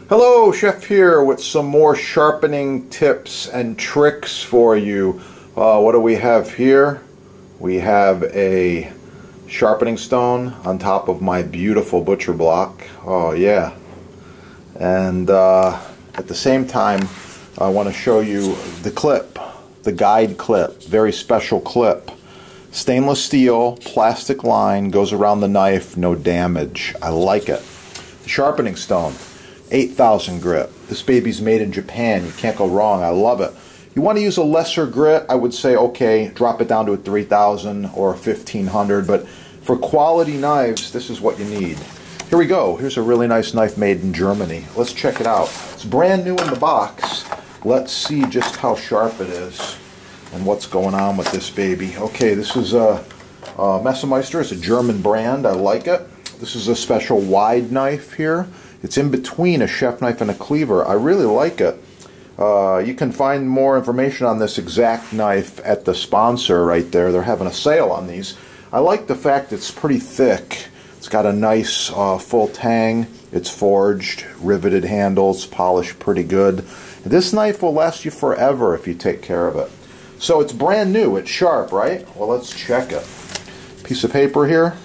Hello, Chef here with some more sharpening tips and tricks for you. What do we have here? We have a sharpening stone on top of my beautiful butcher block. Oh yeah. And at the same time, I want to show you the clip, the guide clip, very special clip. Stainless steel, plastic line, goes around the knife, no damage. I like it. The sharpening stone. 8,000 grit. This baby's made in Japan. You can't go wrong. I love it. You want to use a lesser grit, I would say, okay, drop it down to a 3,000 or a 1,500. But for quality knives, this is what you need. Here we go. Here's a really nice knife made in Germany. Let's check it out. It's brand new in the box. Let's see just how sharp it is and what's going on with this baby. Okay, this is a Messermeister. It's a German brand. I like it. This is a special wide knife here. It's in between a chef knife and a cleaver. I really like it. You can find more information on this exact knife at the sponsor right there. They're having a sale on these. I like the fact it's pretty thick. It's got a nice full tang. It's forged, riveted handles, polished pretty good. This knife will last you forever if you take care of it. So it's brand new. It's sharp, right? Well, let's check it. Piece of paper here.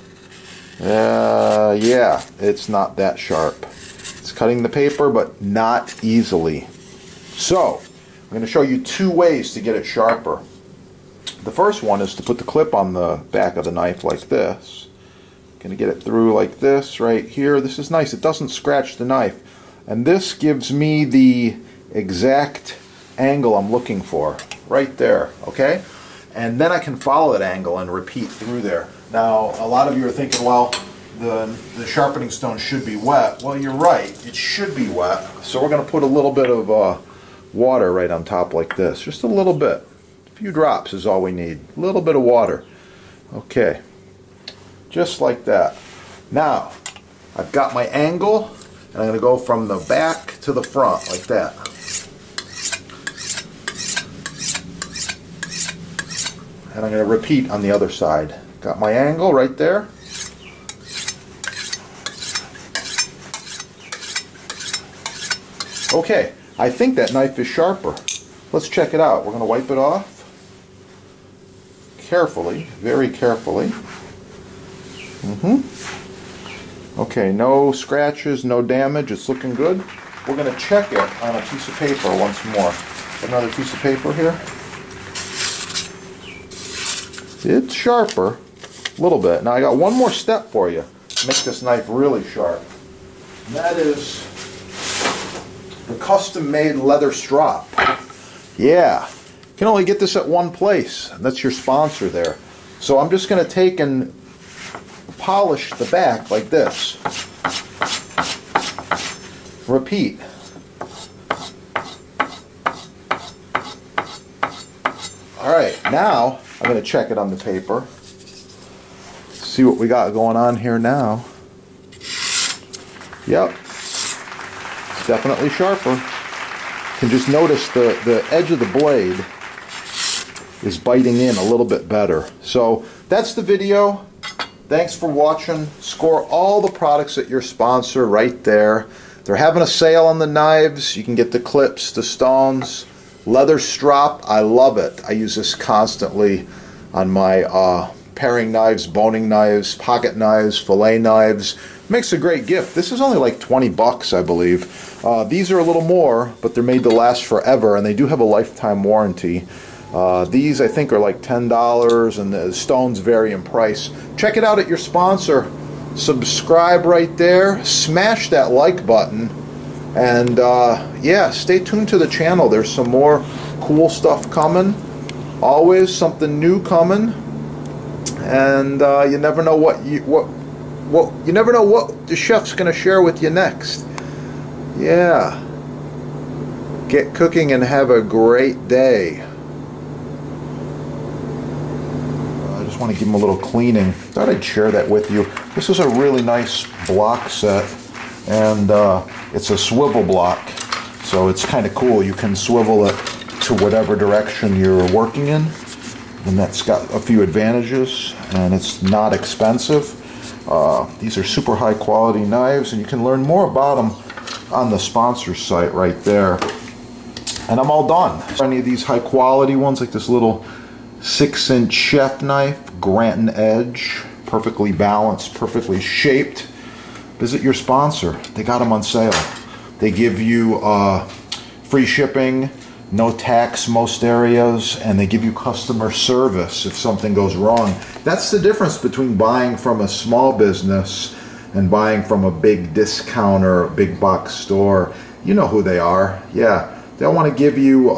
Yeah, it's not that sharp. It's cutting the paper, but not easily. So, I'm going to show you two ways to get it sharper. The first one is to put the clip on the back of the knife like this. Going to get it through like this right here. This is nice. It doesn't scratch the knife. And this gives me the exact angle I'm looking for. Right there, okay? And then I can follow that angle and repeat through there. Now, a lot of you are thinking, well, the sharpening stone should be wet. Well, you're right. It should be wet. So we're going to put a little bit of water right on top like this. Just a little bit. A few drops is all we need. A little bit of water. Okay. Just like that. Now, I've got my angle, and I'm going to go from the back to the front like that. And I'm going to repeat on the other side. Got my angle right there. Okay, I think that knife is sharper. Let's check it out. We're going to wipe it off carefully, very carefully. Okay, no scratches, no damage. It's looking good. We're going to check it on a piece of paper once more. Another piece of paper here. It's sharper, a little bit. Now I got one more step for you to make this knife really sharp. And that is the custom-made leather strop. Yeah, you can only get this at one place. That's your sponsor there. So I'm just going to take and polish the back like this. Repeat. Alright, now I'm going to check it on the paper. See what we got going on here now. Yep. It's definitely sharper. You can just notice the edge of the blade is biting in a little bit better. So that's the video. Thanks for watching. Score all the products at your sponsor right there. They're having a sale on the knives. You can get the clips, the stones. Leather strop, I love it. I use this constantly on my paring knives, boning knives, pocket knives, fillet knives. Makes a great gift. This is only like 20 bucks, I believe. These are a little more, but they're made to last forever, and they do have a lifetime warranty. These, I think, are like $10, and the stones vary in price. Check it out at your sponsor. Subscribe right there. Smash that like button. And yeah, stay tuned to the channel. There's some more cool stuff coming. Always something new coming. And you never know what you never know what the chef's going to share with you next. Yeah. Get cooking and have a great day. I just want to give them a little cleaning. Thought I'd share that with you. This is a really nice block set, and it's a swivel block, so it's kind of cool. You can swivel it to whatever direction you're working in, and that's got a few advantages, and it's not expensive. These are super high quality knives, and you can learn more about them on the sponsor site right there. And I'm all done. Any of these high quality ones, like this little 6-inch chef knife, Granton edge, perfectly balanced, perfectly shaped. Visit your sponsor. They got them on sale. They give you free shipping, no tax most areas, and they give you customer service if something goes wrong. That's the difference between buying from a small business and buying from a big discounter, big box store. You know who they are. Yeah, they'll want to give you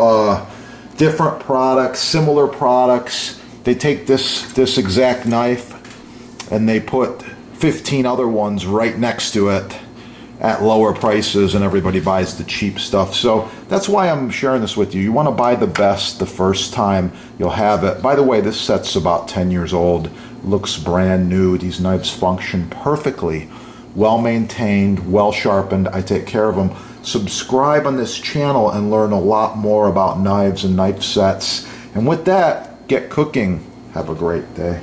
different products, similar products. They take this exact knife and they put 15 other ones right next to it at lower prices, and everybody buys the cheap stuff. So that's why I'm sharing this with you. You want to buy the best the first time you'll have it. By the way, this set's about 10 years old. Looks brand new. These knives function perfectly. Well maintained, well sharpened. I take care of them. Subscribe on this channel and learn a lot more about knives and knife sets. And with that, get cooking. Have a great day.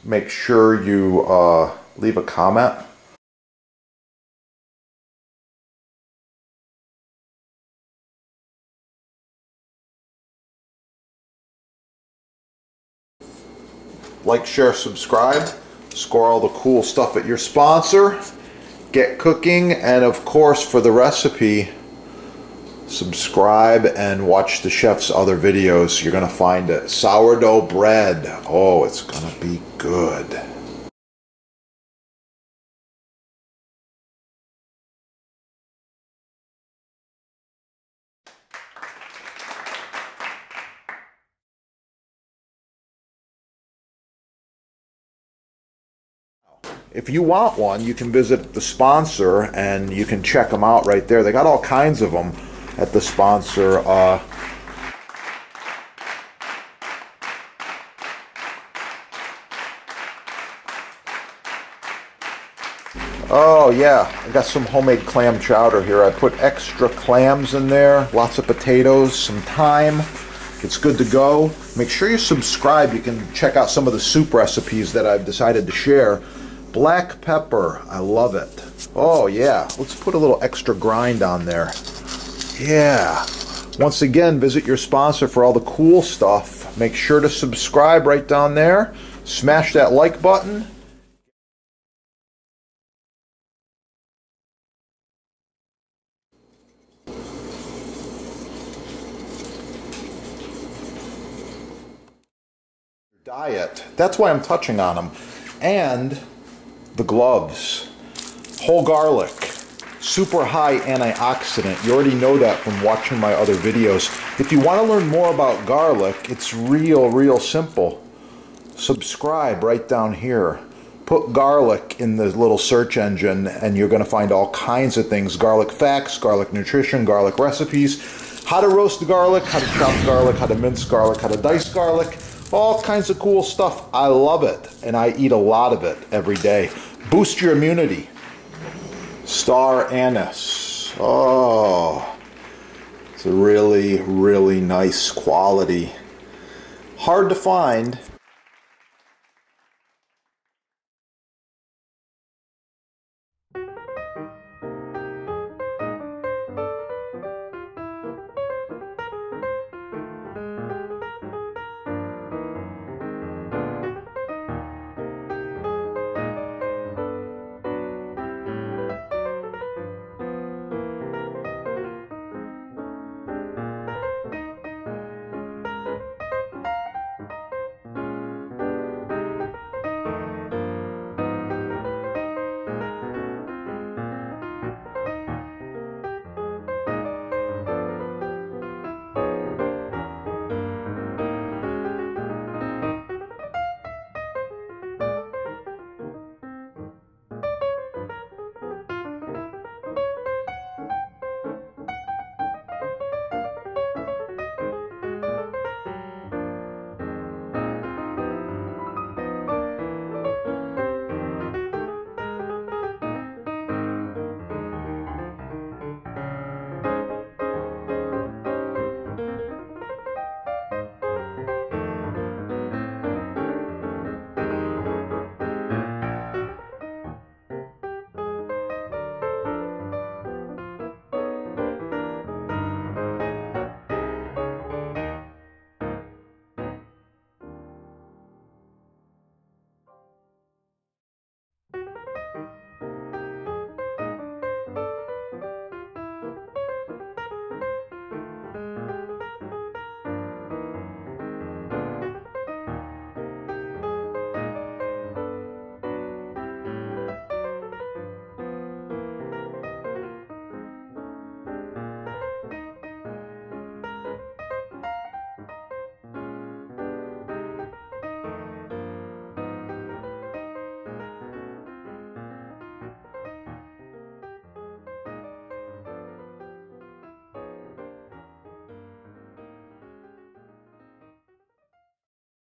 Make sure you leave a comment. Like, share, subscribe. Score all the cool stuff at your sponsor. Get cooking, and of course for the recipe, subscribe and watch the chef's other videos. You're gonna find it. Sourdough bread. Oh, it's gonna be good. If you want one, you can visit the sponsor and you can check them out right there. They got all kinds of them at the sponsor. Oh yeah, I got some homemade clam chowder here. I put extra clams in there, lots of potatoes, some thyme. It's good to go. Make sure you subscribe. You can check out some of the soup recipes that I've decided to share. Black pepper, I love it. Oh yeah, let's put a little extra grind on there. Yeah. Once again, visit your sponsor for all the cool stuff. Make sure to subscribe right down there. Smash that like button. Diet. That's why I'm touching on them. And the gloves. Whole garlic. Super high antioxidant. You already know that from watching my other videos. If you want to learn more about garlic, it's real simple. Subscribe right down here. Put garlic in the little search engine and you're going to find all kinds of things. Garlic facts, garlic nutrition, garlic recipes, how to roast garlic, how to chop garlic, how to mince garlic, how to dice garlic. All kinds of cool stuff. I love it, and I eat a lot of it every day. Boost your immunity. Star anise. Oh, it's a really nice quality. Hard to find.